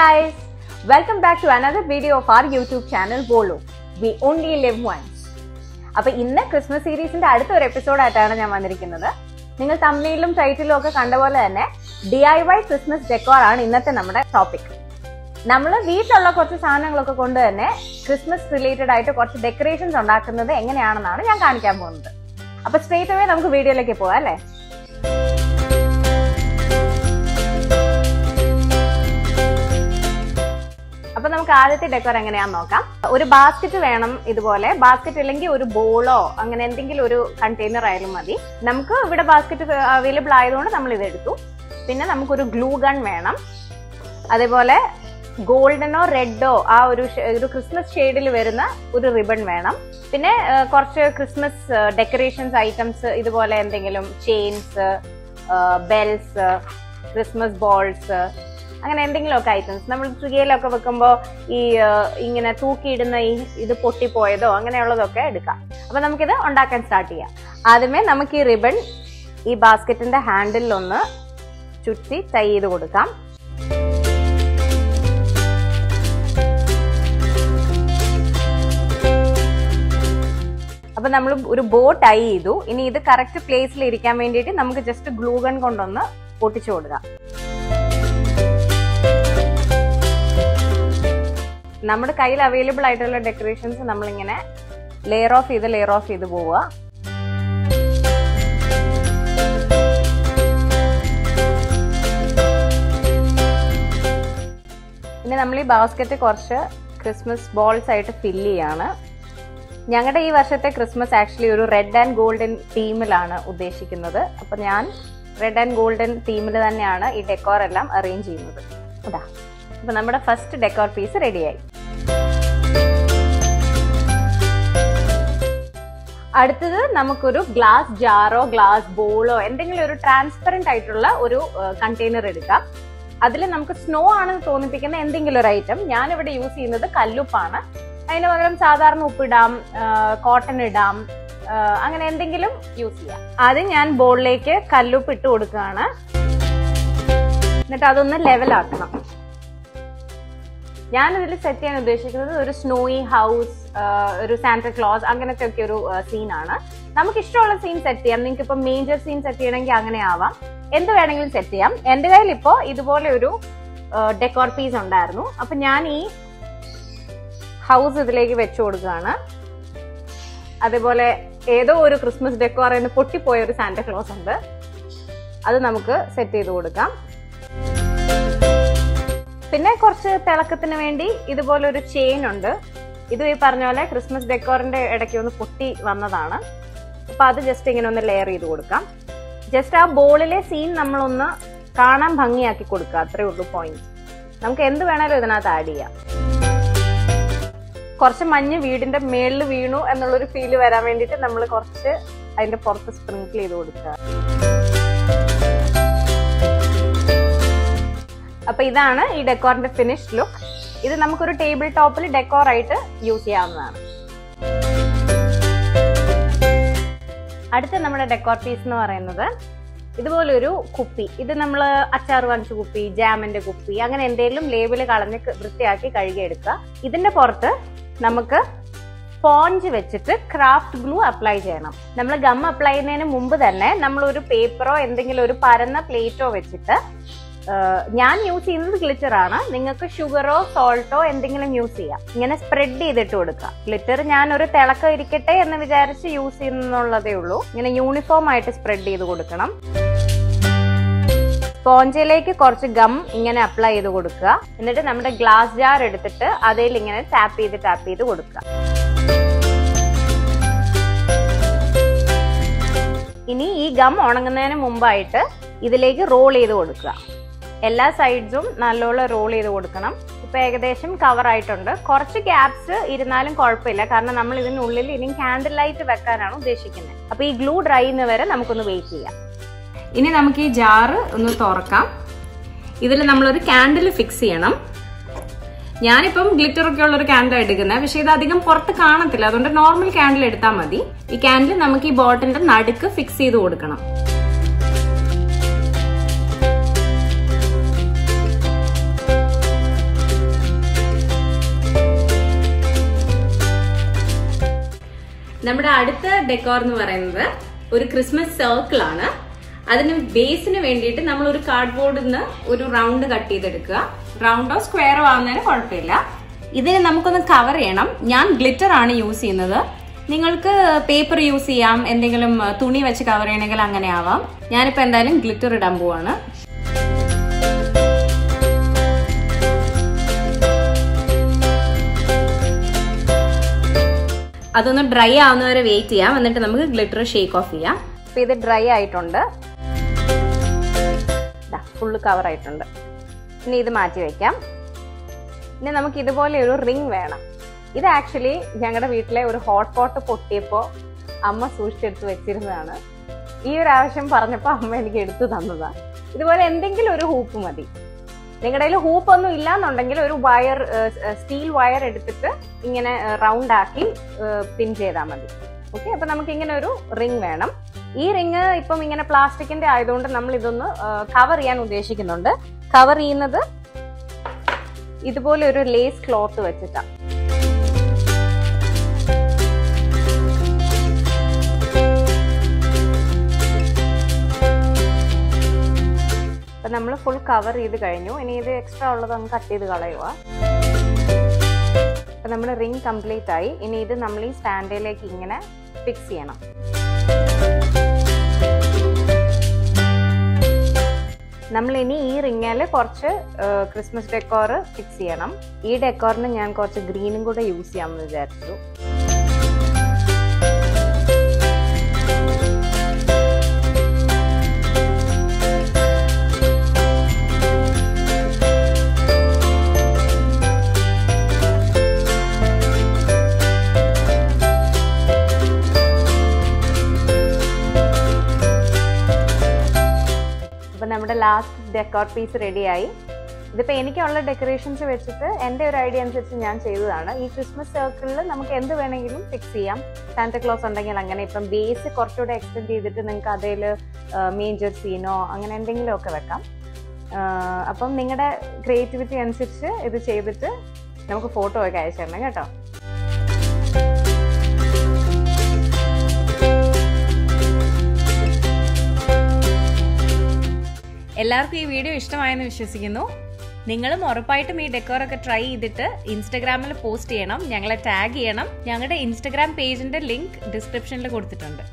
guys, welcome back to another video of our YouTube channel WOLO. We only live once. അപ്പോൾ ഇന്ന് Christmas സീരീസിന്റെ അടുത്തൊരു എപ്പിസോഡായിട്ടാണ് ഞാൻ വന്നിരിക്കുന്നത്. നിങ്ങൾ തംബ്നെയിലും ടൈറ്റിലും ഒക്കെ കണ്ട പോലെ തന്നെ DIY ക്രിസ്മസ് ഡെക്കോർ ആണ് ഇന്നത്തെ നമ്മുടെ ടോപ്പിക്. നമ്മൾ വീട്ടിലുള്ള കുറച്ച് സാധനങ്ങളൊക്കെ കൊണ്ട് തന്നെ ക്രിസ്മസ് റിലേറ്റഡ് ആയിട്ട് കുറച്ച് ഡെക്കറേഷൻസ് ഉണ്ടാക്കുന്നത് എങ്ങനെയാണെന്നാണ് ഞാൻ കാണിക്കാൻ പോകുന്നത്. അപ്പൊ സ്ട്രേറ്റ് അവേ നമുക്ക് വീഡിയോയിലേക്ക് പോവാം അല്ലേ? അപ്പൊ നമുക്ക് ആദ്യത്തെ ഡെക്കോർ എങ്ങനെയാന്ന് നോക്കാം. ഒരു ബാസ്ക്കറ്റ് വേണം. ഇതുപോലെ ബാസ്ക്കറ്റ് അല്ലെങ്കിൽ ഒരു ബോളോ അങ്ങനെ എന്തെങ്കിലും ഒരു കണ്ടെയ്നർ ആയാലും മതി. നമുക്ക് ഇവിടെ ബാസ്ക്കറ്റ് അവൈലബിൾ ആയതുകൊണ്ട് നമ്മൾ ഇത് എടുത്തു. പിന്നെ നമുക്കൊരു ഗ്ലൂ ഗൺ വേണം. അതേപോലെ ഗോൾഡനോ റെഡോ ആ ഒരു ക്രിസ്മസ് ഷെയ്ഡിൽ വരുന്ന ഒരു റിബൺ വേണം. പിന്നെ കുറച്ച് ക്രിസ്മസ് ഡെക്കറേഷൻസ് ഐറ്റംസ്, ഇതുപോലെ എന്തെങ്കിലും ചെയിൻസ്, ബെൽസ്, ക്രിസ്മസ് ബോൾസ്, അങ്ങനെ എന്തെങ്കിലുമൊക്കെ ഐറ്റംസ്. നമ്മൾ ട്രിഗയിലൊക്കെ വെക്കുമ്പോൾ ഇങ്ങനെ തൂക്കിയിടുന്ന ഇത് പൊട്ടിപ്പോയതോ അങ്ങനെയുള്ളതൊക്കെ എടുക്കാം. അപ്പൊ നമുക്കിത് ഉണ്ടാക്കാൻ സ്റ്റാർട്ട് ചെയ്യാം. ആദ്യമേ നമുക്ക് ഈ റിബൺ ഈ ബാസ്ക്കറ്റിന്റെ ഹാൻഡിലൊന്ന് ചുറ്റി ടൈ ചെയ്ത് കൊടുക്കാം. അപ്പൊ നമ്മൾ ഒരു ബോ ടൈ ചെയ്തു. ഇനി ഇത് കറക്റ്റ് പ്ലേസിൽ ഇരിക്കാൻ വേണ്ടിയിട്ട് നമുക്ക് ജസ്റ്റ് ഗ്ലൂ ഗൺ കൊണ്ടൊന്ന് പൊട്ടിച്ചു കൊടുക്കാം. നമ്മുടെ കയ്യിൽ അവൈലബിൾ ആയിട്ടുള്ള ഡെക്കറേഷൻസ് നമ്മളിങ്ങനെ ലെയർ ഓഫ് ചെയ്ത് പോവുക. ഇനി നമ്മൾ ഈ ബാസ്ക്കറ്റ് കുറച്ച് ക്രിസ്മസ് ബോൾസ് ആയിട്ട് ഫില്ല് ചെയ്യാണ്. ഞങ്ങളുടെ ഈ വർഷത്തെ ക്രിസ്മസ് ആക്ച്വലി ഒരു റെഡ് ആൻഡ് ഗോൾഡൻ തീമിലാണ് ഉദ്ദേശിക്കുന്നത്. അപ്പൊ ഞാൻ റെഡ് ആൻഡ് ഗോൾഡൻ തീമിൽ തന്നെയാണ് ഈ ഡെക്കോർ എല്ലാം അറേഞ്ച് ചെയ്യുന്നത്. അതാ, അപ്പൊ നമ്മുടെ ഫസ്റ്റ് ഡെക്കോർ പീസ് റെഡിയായി. അടുത്തത് നമുക്കൊരു ഗ്ലാസ് ജാറോ ഗ്ലാസ് ബോളോ എന്തെങ്കിലും ഒരു ട്രാൻസ്പെറന്റ് ആയിട്ടുള്ള ഒരു കണ്ടെയ്നർ എടുക്കാം. അതിൽ നമുക്ക് സ്നോ ആണെന്ന് തോന്നിപ്പിക്കുന്ന എന്തെങ്കിലും ഒരു ഐറ്റം. ഞാനിവിടെ യൂസ് ചെയ്യുന്നത് കല്ലുപ്പാണ്. അതിന് പകരം സാധാരണ ഉപ്പിടാം, കോട്ടൺ ഇടാം, അങ്ങനെ എന്തെങ്കിലും യൂസ് ചെയ്യാം. ആദ്യം ഞാൻ ബോളിലേക്ക് കല്ലുപ്പ് ഇട്ട് കൊടുക്കുകയാണ്. എന്നിട്ട് അതൊന്ന് ലെവലാക്കണം. ഞാനിതിൽ സെറ്റ് ചെയ്യാൻ ഉദ്ദേശിക്കുന്നത് ഒരു സ്നോയി ഹൗസ്, ഒരു സാന്റക്ലോസ്, അങ്ങനത്തെ ഒക്കെ ഒരു സീനാണ്. നമുക്ക് ഇഷ്ടമുള്ള സീൻ സെറ്റ് ചെയ്യാം. നിങ്ങൾക്ക് ഇപ്പൊ മേജർ സീൻ സെറ്റ് ചെയ്യണമെങ്കിൽ അങ്ങനെ ആവാം. എന്ത് വേണമെങ്കിലും സെറ്റ് ചെയ്യാം. എന്റെ കയ്യിൽ ഇപ്പോ ഇതുപോലെ ഒരു ഡെക്കോർ പീസ് ഉണ്ടായിരുന്നു. അപ്പൊ ഞാൻ ഈ ഹൗസ് ഇതിലേക്ക് വെച്ചു കൊടുക്കുകയാണ്. അതേപോലെ ഏതോ ഒരു ക്രിസ്മസ് ഡെക്കോർ എന്ന് പൊട്ടിപ്പോയ ഒരു സാന്റക്ലോസ് ഉണ്ട്. അത് നമുക്ക് സെറ്റ് ചെയ്ത് കൊടുക്കാം. പിന്നെ കുറച്ച് തിളക്കത്തിന് വേണ്ടി ഇതുപോലെ ഒരു ചെയിൻ ഉണ്ട്. ഇത് ഈ പറഞ്ഞ പോലെ ക്രിസ്മസ് ഡെക്കോറിന്റെ ഇടയ്ക്ക് ഒന്ന് പൊട്ടി വന്നതാണ്. അപ്പൊ അത് ജസ്റ്റ് ഇങ്ങനെ ഒന്ന് ലെയർ ചെയ്ത് കൊടുക്കാം. ജസ്റ്റ് ആ ബോളിലെ സീൻ നമ്മളൊന്ന് കാണാൻ ഭംഗിയാക്കി കൊടുക്കുക. അത്രേ ഉള്ളൂ പോയിന്റ്. നമുക്ക് എന്ത് വേണേലും ഇതിനകത്ത് ആഡ് ചെയ്യാം. കുറച്ച് മഞ്ഞ് വീടിന്റെ മേളിൽ വീണു എന്നുള്ളൊരു ഫീല് വരാൻ വേണ്ടിയിട്ട് നമ്മൾ കുറച്ച് അതിന്റെ പുറത്ത് സ്പ്രിങ്കിൾ ചെയ്ത് കൊടുക്കുക. അപ്പൊ ഇതാണ് ഈ ഡെക്കോറിന്റെ ഫിനിഷ്ഡ് ലുക്ക്. ഇത് നമുക്കൊരു ടേബിൾ ടോപ്പിൽ ഡെക്കോർ ആയിട്ട് യൂസ് ചെയ്യാവുന്നതാണ്. അടുത്ത നമ്മുടെ ഡെക്കോർ പീസ് എന്ന് പറയുന്നത് ഇതുപോലൊരു കുപ്പി. ഇത് നമ്മൾ അച്ചാർ വാങ്ങിച്ച കുപ്പി, ജാമിന്റെ കുപ്പി, അങ്ങനെ എന്തെങ്കിലും ലേബിൾ കളഞ്ഞ് വൃത്തിയാക്കി കഴുകിയെടുക്കുക. ഇതിന്റെ പുറത്ത് നമുക്ക് സ്പോഞ്ച് വെച്ചിട്ട് ക്രാഫ്റ്റ് ഗ്ലൂ അപ്ലൈ ചെയ്യണം. നമ്മൾ ഗം അപ്ലൈ ചെയ്യുന്നതിന് മുമ്പ് തന്നെ നമ്മൾ ഒരു പേപ്പറോ എന്തെങ്കിലും ഒരു പരന്ന പ്ലേറ്റോ വെച്ചിട്ട്, ഞാൻ യൂസ് ചെയ്യുന്നത് ഗ്ലിറ്റർ ആണ്. നിങ്ങൾക്ക് ഷുഗറോ സോൾട്ടോ എന്തെങ്കിലും യൂസ് ചെയ്യാം. ഇങ്ങനെ സ്പ്രെഡ് ചെയ്തിട്ട് കൊടുക്കുക. ഗ്ലിറ്റർ ഞാൻ ഒരു തിളക്കം ഇരിക്കട്ടെ എന്ന് വിചാരിച്ച് യൂസ് ചെയ്യുന്നുള്ളതേ ഉള്ളൂ. ഇങ്ങനെ യൂണിഫോം ആയിട്ട് സ്പ്രെഡ് ചെയ്ത് കൊടുക്കണം. സ്പോഞ്ചിലേക്ക് കുറച്ച് ഗം ഇങ്ങനെ അപ്ലൈ ചെയ്ത് കൊടുക്കുക. എന്നിട്ട് നമ്മുടെ ഗ്ലാസ് ജാർ എടുത്തിട്ട് അതിൽ ഇങ്ങനെ ടാപ്പ് ചെയ്ത് കൊടുക്കുക. ഇനി ഈ ഗം ഉണങ്ങുന്നതിന് മുമ്പായിട്ട് ഇതിലേക്ക് റോൾ ചെയ്ത് കൊടുക്കുക. എല്ലാ സൈഡ്സും നല്ലോണം റോൾ ചെയ്ത് കൊടുക്കണം. ഇപ്പൊ ഏകദേശം കവർ ആയിട്ടുണ്ട്. കുറച്ച് ഗ്യാപ്സ് ഇരുന്നാലും കുഴപ്പമില്ല, കാരണം നമ്മൾ ഇതിനുള്ളിൽ ഇനി കാൻഡിൽ ലൈറ്റ് വെക്കാനാണ് ഉദ്ദേശിക്കുന്നത്. അപ്പൊ ഈ ഗ്ലൂ ഡ്രൈ ചെയ്യുന്ന വരെ നമുക്കൊന്ന് വെയിറ്റ് ചെയ്യാം. ഇനി നമുക്ക് ഈ ജാറ് ഒന്ന് തുറക്കാം. ഇതിൽ നമ്മളൊരു കാൻഡിൽ ഫിക്സ് ചെയ്യണം. ഞാനിപ്പം ഗ്ലിറ്റർ ഒക്കെ ഉള്ള ഒരു കാൻഡിൽ എടുക്കുന്നത്, പക്ഷെ ഇത് അധികം പുറത്ത് കാണത്തില്ല. അതുകൊണ്ട് നോർമൽ കാൻഡിൽ എടുത്താൽ മതി. ഈ കാൻഡിൽ നമുക്ക് ഈ ബോട്ടിലിന്റെ നടുക്ക് ഫിക്സ് ചെയ്ത് കൊടുക്കണം. നമ്മുടെ അടുത്ത ഡെക്കോർ എന്ന് പറയുന്നത് ഒരു ക്രിസ്മസ് സർക്കിൾ ആണ്. അതിന് ബേസിന് വേണ്ടിയിട്ട് നമ്മൾ ഒരു കാർഡ്ബോർഡിൽ നിന്ന് ഒരു റൗണ്ട് കട്ട് ചെയ്തെടുക്കുക. റൗണ്ടോ സ്ക്വയറോ ആവുന്നതിന് കുഴപ്പമില്ല. ഇതിന് നമുക്കൊന്ന് കവർ ചെയ്യണം. ഞാൻ ഗ്ലിറ്റർ ആണ് യൂസ് ചെയ്യുന്നത്. നിങ്ങൾക്ക് പേപ്പർ യൂസ് ചെയ്യാം, എന്തെങ്കിലും തുണി വെച്ച് കവർ ചെയ്യണമെങ്കിൽ അങ്ങനെ ആവാം. ഞാനിപ്പോ എന്തായാലും ഗ്ലിറ്റർ ഇടാൻ പോവാണ്. അതൊന്ന് ഡ്രൈ ആവുന്നവരെ വെയിറ്റ് ചെയ്യാം. എന്നിട്ട് നമുക്ക് ഗ്ലിറ്റർ ഷേക്ക് ഓഫ് ചെയ്യാം. അപ്പൊ ഇത് ഡ്രൈ ആയിട്ടുണ്ട്, ഫുള്ള് കവർ ആയിട്ടുണ്ട്. ഇനി ഇത് മാറ്റി വെക്കാം. ഇനി നമുക്ക് ഇതുപോലെ ഒരു റിംഗ് വേണം. ഇത് ആക്ച്വലി ഞങ്ങളുടെ വീട്ടിലെ ഒരു ഹോട്ട് പോട്ട് പൊട്ടിയപ്പോൾ അമ്മ സൂക്ഷിച്ചെടുത്ത് വെച്ചിരുന്നതാണ്. ഈ ഒരു ആവശ്യം പറഞ്ഞപ്പോൾ അമ്മ എനിക്ക് എടുത്തു തന്നതാണ്. ഇതുപോലെ എന്തെങ്കിലും ഒരു ഹൂപ്പ് മതി. നിങ്ങളുടെ കയ്യിൽ ഹൂപ്പൊന്നും ഇല്ലാന്നുണ്ടെങ്കിൽ ഒരു വയർ, സ്റ്റീൽ വയർ എടുത്തിട്ട് ഇങ്ങനെ റൗണ്ട് ആക്കി പിൻ ചെയ്താൽ മതി. ഓക്കെ, അപ്പൊ നമുക്ക് ഇങ്ങനെ ഒരു റിംഗ് വേണം. ഈ റിംഗ് ഇപ്പം ഇങ്ങനെ പ്ലാസ്റ്റിക്കിന്റെ ആയതുകൊണ്ട് നമ്മൾ ഇതൊന്ന് കവർ ചെയ്യാൻ ഉദ്ദേശിക്കുന്നുണ്ട്. കവർ ചെയ്യുന്നത് ഇതുപോലെ ഒരു ലേസ് ക്ലോത്ത് വെച്ചിട്ടാണ്. അപ്പൊ നമ്മൾ ഫുൾ കവർ ചെയ്ത് കഴിഞ്ഞു. ഇനി ഇത് എക്സ്ട്രാ ഉള്ളത് അങ്ങ് കട്ട് ചെയ്ത് കളയുക. അപ്പൊ നമ്മുടെ റിംഗ് കംപ്ലീറ്റ് ആയി. ഇനി ഇത് നമ്മൾ ഈ സ്റ്റാൻഡിലേക്ക് ഇങ്ങനെ ഫിക്സ് ചെയ്യണം. നമ്മൾ ഇനി ഈ റിങ്ങിൽ കുറച്ച് ക്രിസ്മസ് ഡെക്കോർ ഫിക്സ് ചെയ്യണം. ഈ ഡെക്കോറിന് ഞാൻ കുറച്ച് ഗ്രീനും കൂടെ യൂസ് ചെയ്യാമെന്ന് വിചാരിച്ചു. നമ്മുടെ ലാസ്റ്റ് ഡെക്കോർ പീസ് റെഡിയായി. ഇതിപ്പോൾ എനിക്കുള്ള ഡെക്കറേഷൻസ് വെച്ചിട്ട് എൻ്റെ ഒരു ഐഡിയ അനുസരിച്ച് ഞാൻ ചെയ്തതാണ്. ഈ ക്രിസ്മസ് സർക്കിളിൽ നമുക്ക് എന്ത് വേണമെങ്കിലും ഫിക്സ് ചെയ്യാം. സാന്റക്ലോസ് ഉണ്ടെങ്കിൽ അങ്ങനെ. ഇപ്പം ബേസ് കുറച്ചുകൂടെ എക്സ്റ്റെൻഡ് ചെയ്തിട്ട് നിങ്ങൾക്ക് അതിൽ മേജർ സീനോ അങ്ങനെ എന്തെങ്കിലുമൊക്കെ വെക്കാം. അപ്പം നിങ്ങളുടെ ക്രിയേറ്റിവിറ്റി അനുസരിച്ച് ഇത് ചെയ്തിട്ട് നമുക്ക് ഫോട്ടോ ഒക്കെ അയച്ചു തരണം കേട്ടോ. എല്ലാവർക്കും ഈ വീഡിയോ ഇഷ്ടമായെന്ന് വിശ്വസിക്കുന്നു. നിങ്ങളും ഉറപ്പായിട്ടും ഈ ഡെക്കോറൊക്കെ ട്രൈ ചെയ്തിട്ട് ഇൻസ്റ്റഗ്രാമിൽ പോസ്റ്റ് ചെയ്യണം, ഞങ്ങളെ ടാഗ് ചെയ്യണം. ഞങ്ങളുടെ ഇൻസ്റ്റഗ്രാം പേജിന്റെ ലിങ്ക് ഡിസ്ക്രിപ്ഷനിൽ കൊടുത്തിട്ടുണ്ട്.